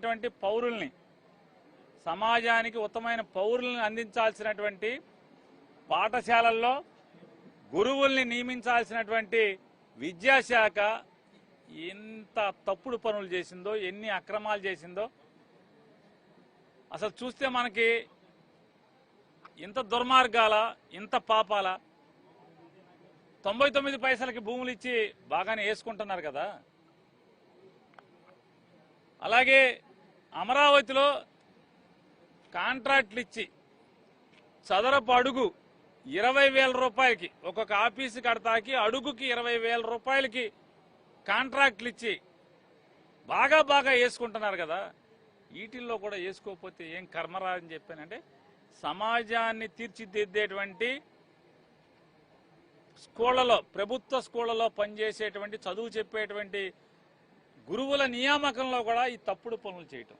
ఉత్తమమైనటువంటి పౌరుల్ని, సమాజానికి ఉత్తమమైన పౌరుల్ని అందించాల్సినటువంటి పాఠశాలల్లో గురువుల్ని నియమించాల్సినటువంటి విద్యాశాఖ ఎంత తప్పుడు పనులు చేసిందో, ఎన్ని అక్రమాలు చేసిందో అసలు చూస్తే మనకి ఇంత దుర్మార్గాల, ఇంత పాపాల. 99 పైసలకి భూములు ఇచ్చి బాగానే వేసుకుంటున్నారు కదా. అలాగే అమరావతిలో కాంట్రాక్ట్లు ఇచ్చి చదరపు అడుగు 20,000 రూపాయలకి, ఒక్కొక్క ఆఫీసు కడతాకి అడుగుకి 20,000 రూపాయలకి కాంట్రాక్ట్లు ఇచ్చి బాగా వేసుకుంటున్నారు కదా. వీటిల్లో కూడా వేసుకోకపోతే ఏం కర్మరా అని చెప్పానంటే, సమాజాన్ని తీర్చిదిద్దేటువంటి స్కూళ్లలో, ప్రభుత్వ స్కూళ్లలో పనిచేసేటువంటి, చదువు చెప్పేటువంటి గురువుల నియామకంలో కూడా ఈ తప్పుడు పనులు చేయటం.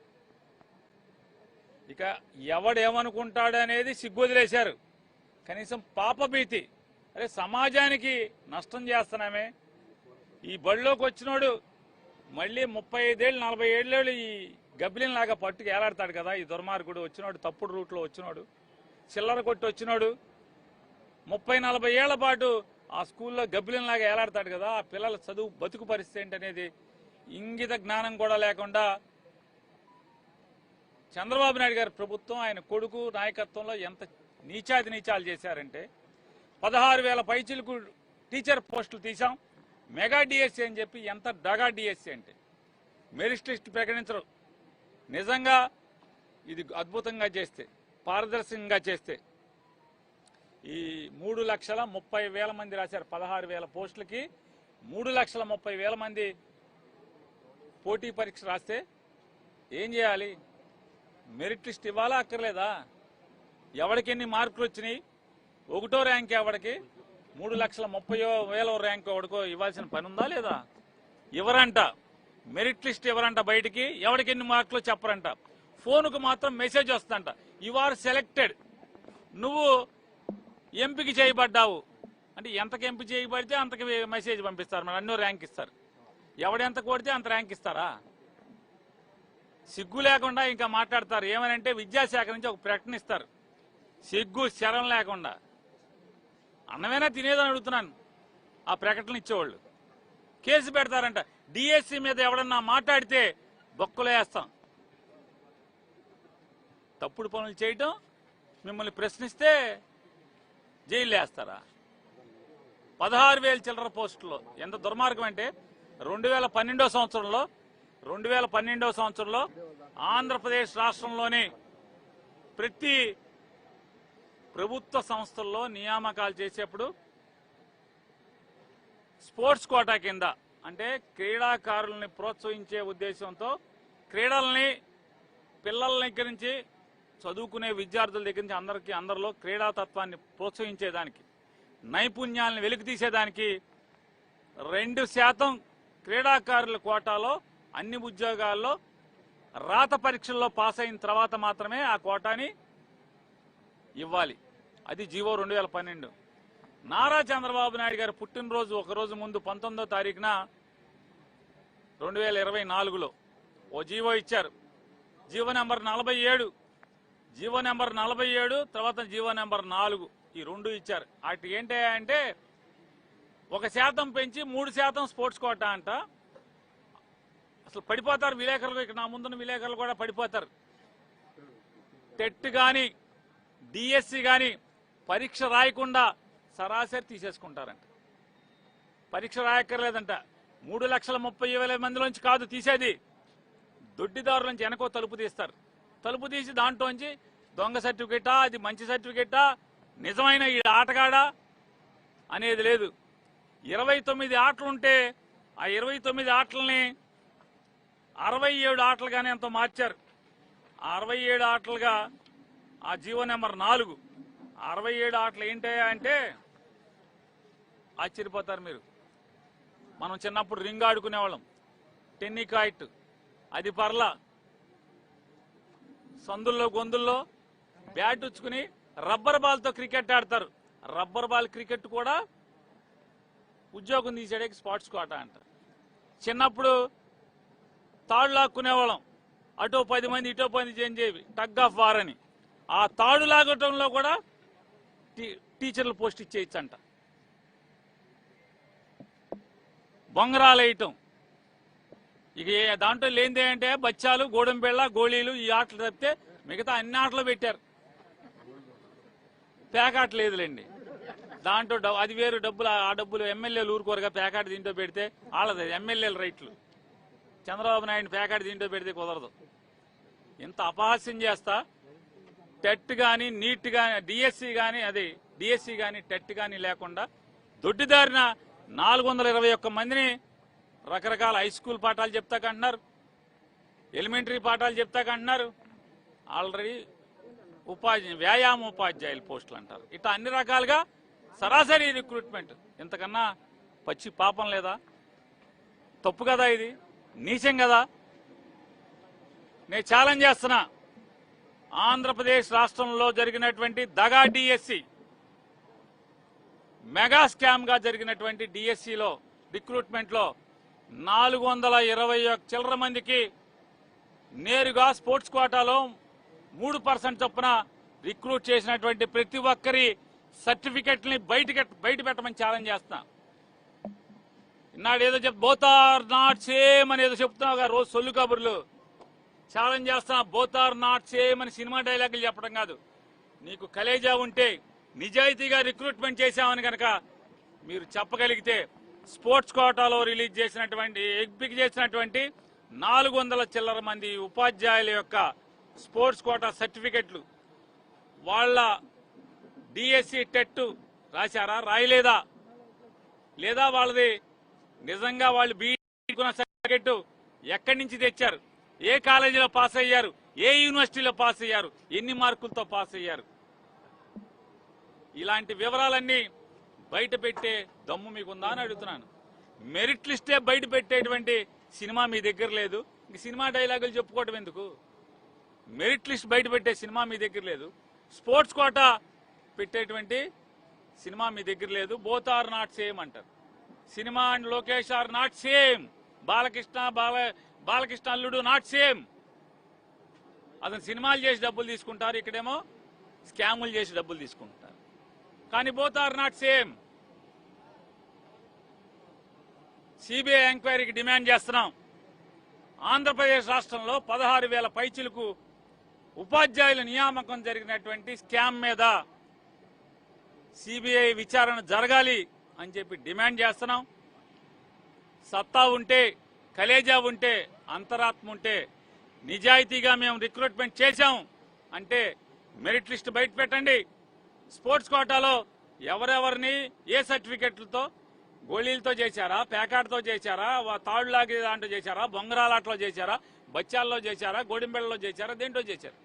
ఇక ఎవడేమనుకుంటాడనేది సిగ్గొదిలేశారు. కనీసం పాపభీతి, అరే సమాజానికి నష్టం చేస్తున్నామే. ఈ బడిలోకి వచ్చినోడు మళ్ళీ 35 ఏళ్ళు 40 ఏళ్ళు ఈ గబ్బిలిన్ లాగా పట్టుకు ఏలాడతాడు కదా. ఈ దుర్మార్గుడు వచ్చినోడు, తప్పుడు రూట్లో వచ్చినోడు, చిల్లర కొట్టి వచ్చినోడు 30-40 ఏళ్ల పాటు ఆ స్కూల్లో గబ్బిలిన్ లాగా ఏలాడతాడు కదా. ఆ పిల్లల చదువు బతుకు పరిస్థితి ఏంటనేది ఇంగిత జ్ఞానం కూడా లేకుండా చంద్రబాబు నాయుడు గారి ప్రభుత్వం, ఆయన కొడుకు నాయకత్వంలో ఎంత నీచాలు చేశారంటే, 16,000 పైచిలకు టీచర్ పోస్టులు తీసాం, మెగా డిఎస్సీ అని చెప్పి ఎంత డగా డిఎస్సీ అంటే మెరిట్ లిస్ట్ ప్రకటించరు. నిజంగా ఇది అద్భుతంగా చేస్తే, పారదర్శకంగా చేస్తే ఈ 3,30,000 మంది రాశారు. 16,000 పోస్టులకి 3,30,000 మంది పోటీ పరీక్ష రాస్తే ఏం చేయాలి? మెరిట్ లిస్ట్ ఇవ్వాలా అక్కర్లేదా? ఎవరికి ఎన్ని మార్కులు వచ్చినాయి, 1వ ర్యాంక్ ఎవరికి, 3,30,000 ర్యాంక్ ఎవడికో ఇవ్వాల్సిన పని ఉందా లేదా? ఎవరంట మెరిట్ లిస్ట్ ఎవరంట, బయటికి ఎవరికి ఎన్ని మార్కులు చెప్పరంట. ఫోన్కు మాత్రం మెసేజ్ వస్తుందంట, యు ఆర్ సెలెక్టెడ్, నువ్వు ఎంపిక చేయబడ్డావు అంటే. ఎంతకు ఎంపిక చేయబడితే అంతకు మెసేజ్ పంపిస్తారు, మరి అన్నో ర్యాంక్ ఇస్తారు. ఎవడెంత కొడితే అంత ర్యాంక్ ఇస్తారా? సిగ్గు లేకుండా ఇంకా మాట్లాడతారు. ఏమనంటే విద్యాశాఖ నుంచి ఒక ప్రకటన ఇస్తారు, సిగ్గు శరం లేకుండా. అన్నమైనా తినేదని అడుగుతున్నాను. ఆ ప్రకటన ఇచ్చేవాళ్ళు కేసు పెడతారంట. డిఎస్సీ మీద ఎవడన్నా మాట్లాడితే బొక్కలు వేస్తాం. తప్పుడు పనులు చేయటం, మిమ్మల్ని ప్రశ్నిస్తే జైలు వేస్తారా? 16,000 చిల్లర పోస్టుల్లో ఎంత దుర్మార్గం అంటే, 2012 సంవత్సరంలో ఆంధ్రప్రదేశ్ రాష్ట్రంలోని ప్రతి ప్రభుత్వ సంస్థల్లో నియామకాలు చేసేప్పుడు స్పోర్ట్స్ కోటా కింద, అంటే క్రీడాకారుల్ని ప్రోత్సహించే ఉద్దేశంతో, క్రీడల్ని పిల్లల దగ్గర నుంచి చదువుకునే విద్యార్థుల దగ్గర నుంచి అందరిలో క్రీడాతత్వాన్ని ప్రోత్సహించేదానికి, నైపుణ్యాలను వెలికితీసేదానికి 2% క్రీడాకారుల కోటాలో అన్ని ఉద్యోగాల్లో రాత పరీక్షల్లో పాస్ అయిన తర్వాత మాత్రమే ఆ కోటాని ఇవ్వాలి. అది జీవో 2012. నారా చంద్రబాబు నాయుడు గారు పుట్టినరోజు ఒకరోజు ముందు 19వ తారీఖున 2024లో ఓ జీవో ఇచ్చారు. జీవో నెంబర్ 47, తర్వాత జీవో నెంబర్ 4, ఈ 2 ఇచ్చారు. అటు ఏంటి అంటే 1% పెంచి 3% స్పోర్ట్స్ కోటా అంట. అసలు పడిపోతారు విలేకరులు, ఇక్కడ నా ముందున్న విలేకరులు కూడా పడిపోతారు. టెట్ కానీ డిఎస్సి కానీ పరీక్ష రాయకుండా సరాసరి తీసేసుకుంటారంట. పరీక్ష రాయక్కర్లేదంట. 3,30,000 మందిలోంచి కాదు తీసేది, దొడ్డిదారుల నుంచి వెనకో తలుపు తీస్తారు. తలుపు తీసి దాంట్లోంచి దొంగ సర్టిఫికేటా, అది మంచి సర్టిఫికేటా, నిజమైన ఈ ఆటగాడా అనేది లేదు. 29 ఆటలుంటే ఆ 29 ఆటలని 67 ఆటలుగానే ఎంతో మార్చారు. 67 ఆటలుగా ఆ జీవో నెంబర్ 4, 67 ఆటలు ఏంటయ్యా అంటే ఆశ్చర్యపోతారు మీరు. మనం చిన్నప్పుడు రింగ్ ఆడుకునేవాళ్ళం, టెన్నికాయిట్, అది పర్ల సందుల్లో గొంతుల్లో బ్యాట్ ఉచ్చుకుని రబ్బర్ బాల్తో క్రికెట్ ఆడతారు. రబ్బర్ బాల్ క్రికెట్ కూడా ఉద్యోగం తీసేయడానికి స్పోర్ట్స్ కోటా అంటారు. చిన్నప్పుడు తాడు లాక్కునేవాళ్ళం, అటో 10 మంది ఇటో 10 చేంజ్ అయ్యి టగ్ ఆఫ్ వార్ అని ఆ తాడు లాగటంలో కూడా టీచర్లు పోస్ట్ ఇచ్చేయచ్చంట. బొంగరాలు వేయటం ఇక దాంట్లో లేనిదే అంటే బచ్చాలు, గోడంబెళ్ళ, గోళీలు ఈ ఆటలు తప్పితే మిగతా అన్ని ఆటలు పెట్టారు. పేకాట లేదులేండి. దాంట్లో అది వేరు డబ్బులు. ఆ డబ్బులు ఎమ్మెల్యేలు ఊరుకోరుగా. పేకాట దీంట్లో పెడితే వాళ్ళది ఎమ్మెల్యేల రైట్లు. చంద్రబాబు నాయుడు పేకాట దీంట్లో పెడితే కుదరదు. ఇంత అపహాస్యం చేస్తా టెట్ కానీ, నీట్ కానీ, డిఎస్సి కానీ టెట్ కానీ లేకుండా దొడ్డిదారిన 421 మందిని రకరకాల హై స్కూల్ పాఠాలు చెప్తాకంటున్నారు, ఎలిమెంటరీ పాఠాలు చెప్తాకంటున్నారు. ఆల్రెడీ వ్యాయామ ఉపాధ్యాయుల పోస్టులు అంటారు. ఇట్లా అన్ని రకాలుగా సరాసరి రిక్రూట్మెంట్. ఇంతకన్నా పచ్చి పాపం లేదా? తప్పు కదా, ఇది నీచం కదా. నేను ఛాలెంజ్ చేస్తున్నా, ఆంధ్రప్రదేశ్ రాష్ట్రంలో జరిగినటువంటి దగా డిఎస్సి, మెగా స్కామ్ గా జరిగినటువంటి డిఎస్సిలో రిక్రూట్మెంట్ లో 421 చిల్లర మందికి నేరుగా స్పోర్ట్స్ కోటాలో 3% చొప్పున రిక్రూట్ చేసినటువంటి ప్రతి ఒక్కరి సర్టిఫికెట్ని బయట పెట్టమని ఛాలెంజ్ చేస్తున్నా. ఇన్నాడు ఏదో బోత్ ఆర్ నాట్ సేమ్ అని ఏదో చెప్తున్నావు రోజు సొల్లు కబుర్లు. ఛాలెంజ్ చేస్తున్నా, బోత్ ఆర్ నాట్ సేమ్ అని సినిమా డైలాగులు చెప్పడం కాదు. నీకు కలేజా ఉంటే నిజాయితీగా రిక్రూట్మెంట్ చేశామని కనుక మీరు చెప్పగలిగితే స్పోర్ట్స్ కోటాలో రిలీజ్ చేసినటువంటి ఎంపిక చేసినటువంటి 400 చిల్లర మంది ఉపాధ్యాయుల యొక్క స్పోర్ట్స్ కోటా సర్టిఫికెట్లు వాళ్ళ డిఎస్సి టెట్ రాశారా, రాయలేదా, లేదా వాళ్ళది నిజంగా వాళ్ళు బీఈకున్న సర్టిఫికెట్ ఎక్కడి నుంచి తెచ్చారు, ఏ కాలేజీలో పాస్ అయ్యారు, ఏ యూనివర్సిటీలో పాస్ అయ్యారు, ఎన్ని మార్కులతో పాస్ అయ్యారు, ఇలాంటి వివరాలన్నీ బయట పెట్టే దమ్ము మీకుందా అని అడుగుతున్నాను. మెరిట్ లిస్టే బయట పెట్టేటువంటి సినిమా మీ దగ్గర లేదు. ఇంక సినిమా డైలాగులు చెప్పుకోవటం ఎందుకు? మెరిట్ లిస్ట్ బయట పెట్టే సినిమా మీ దగ్గర లేదు. స్పోర్ట్స్ కోటా పెట్టేటువంటి సినిమా మీ దగ్గర లేదు. బోత్ ఆర్ నాట్ సేమ్ అంటారు. Cinema and Lokesh are not same. Balakrishna అల్లుడు నాట్ సేమ్. అతను సినిమాలు చేసి డబ్బులు తీసుకుంటారు, ఇక్కడేమో స్కాములు చేసి డబ్బులు తీసుకుంటారు. కానీ both are not same. CBI ఎంక్వైరీకి డిమాండ్ చేస్తున్నాం. ఆంధ్రప్రదేశ్ రాష్ట్రంలో 16,000 పైచిలకు ఉపాధ్యాయుల నియామకం జరిగినటువంటి స్కామ్ మీద సిబిఐ విచారణ జరగాలి అని చెప్పి డిమాండ్ చేస్తున్నాం. సత్తా ఉంటే, కలేజా ఉంటే, అంతరాత్మ ఉంటే, నిజాయితీగా మేము రిక్రూట్మెంట్ చేశాం అంటే మెరిట్ లిస్ట్ బయట పెట్టండి. స్పోర్ట్స్ కోటాలో ఎవరెవరిని ఏ సర్టిఫికెట్లతో, గోళీలతో చేశారా, పేకాటతో చేశారా, తాడులాగే దాంట్లో చేశారా, బొంగరాలాట్లో చేశారా, బచ్చాల్లో చేశారా, గోడింబెళ్ళలో చేశారా, దేంట్లో చేశారు,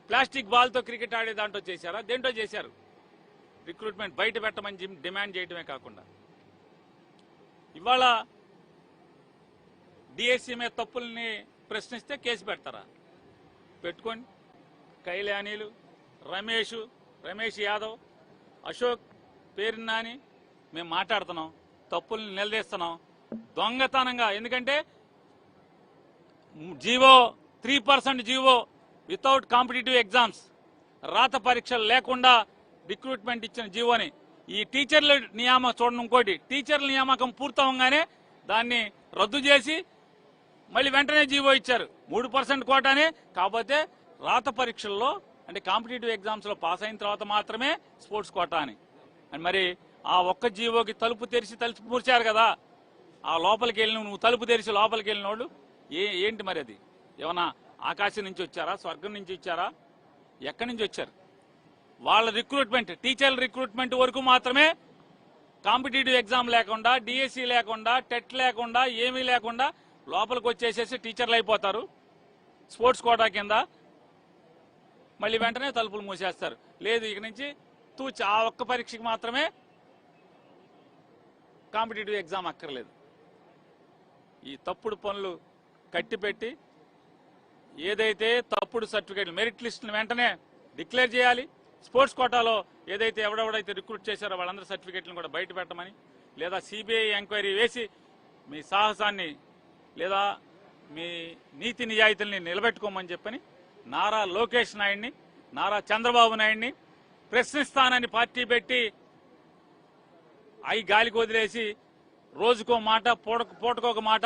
ప్లాస్టిక్ బాల్తో క్రికెట్ ఆడే దాంట్లో చేశారా, దేంట్లో చేశారు. రిక్రూట్మెంట్ బయట పెట్టమని డిమాండ్ చేయడమే కాకుండా ఇవాళ డిఎస్సి మీద తప్పుల్ని ప్రశ్నిస్తే కేసు పెడతారా? పెట్టుకోండి. కైలానీలు, రమేష్ యాదవ్, అశోక్ పేరున్నాని మేము మాట్లాడుతున్నాం, తప్పుల్ని నిలదీస్తున్నాం దొంగతనంగా. ఎందుకంటే GO 3% GO without competitive exams, రాత పరీక్షలు లేకుండా రిక్రూట్మెంట్ ఇచ్చిన జీవోని ఈ టీచర్ల నియామకం చూడండి. ఇంకోటి, టీచర్ల నియామకం పూర్తవగానే దాన్ని రద్దు చేసి మళ్ళీ వెంటనే జీవో ఇచ్చారు. 3% కోటానే. కాకపోతే రాత పరీక్షల్లో అంటే కాంపిటేటివ్ ఎగ్జామ్స్ లో పాస్ అయిన తర్వాత మాత్రమే స్పోర్ట్స్ కోటా అని. మరి ఆ ఒక్క జీవోకి తలుపు మూర్చారు కదా. ఆ లోపలికి వెళ్ళిన నువ్వు తలుపు తెరిచి లోపలికి వెళ్ళిన వాళ్ళు ఏంటి మరి? అది ఏమన్నా ఆకాశం నుంచి వచ్చారా, స్వర్గం నుంచి వచ్చారా, ఎక్కడి నుంచి వచ్చారు? వాళ్ళ రిక్రూట్మెంట్, టీచర్ల రిక్రూట్మెంట్ వరకు మాత్రమే కాంపిటేటివ్ ఎగ్జామ్ లేకుండా, డిఎస్సి లేకుండా, టెట్ లేకుండా, ఏమీ లేకుండా లోపలికి వచ్చేసేసి టీచర్లు అయిపోతారు స్పోర్ట్స్ కోటా కింద. మళ్ళీ వెంటనే తలుపులు మూసేస్తారు. లేదు, ఇక నుంచి ఆ ఒక్క పరీక్షకి మాత్రమే కాంపిటేటివ్ ఎగ్జామ్ అక్కర్లేదు. ఈ తప్పుడు పనులు కట్టిపెట్టి ఏదైతే తప్పుడు సర్టిఫికేట్లు, మెరిట్ లిస్టును వెంటనే డిక్లేర్ చేయాలి. స్పోర్ట్స్ కోటాలో ఏదైతే ఎవడెవడైతే రిక్రూట్ చేశారో వాళ్ళందరి సర్టిఫికేట్లను కూడా బయట పెట్టమని, లేదా సిబిఐ ఎంక్వైరీ వేసి మీ సాహసాన్ని లేదా మీ నీతి నిజాయితీల్ని నిలబెట్టుకోమని చెప్పని నారా లోకేష్ నాయుడిని, నారా చంద్రబాబు నాయుడిని ప్రశ్నిస్తానని పార్టీ పెట్టి అవి గాలికి వదిలేసి రోజుకో మాట పూటకొక మాట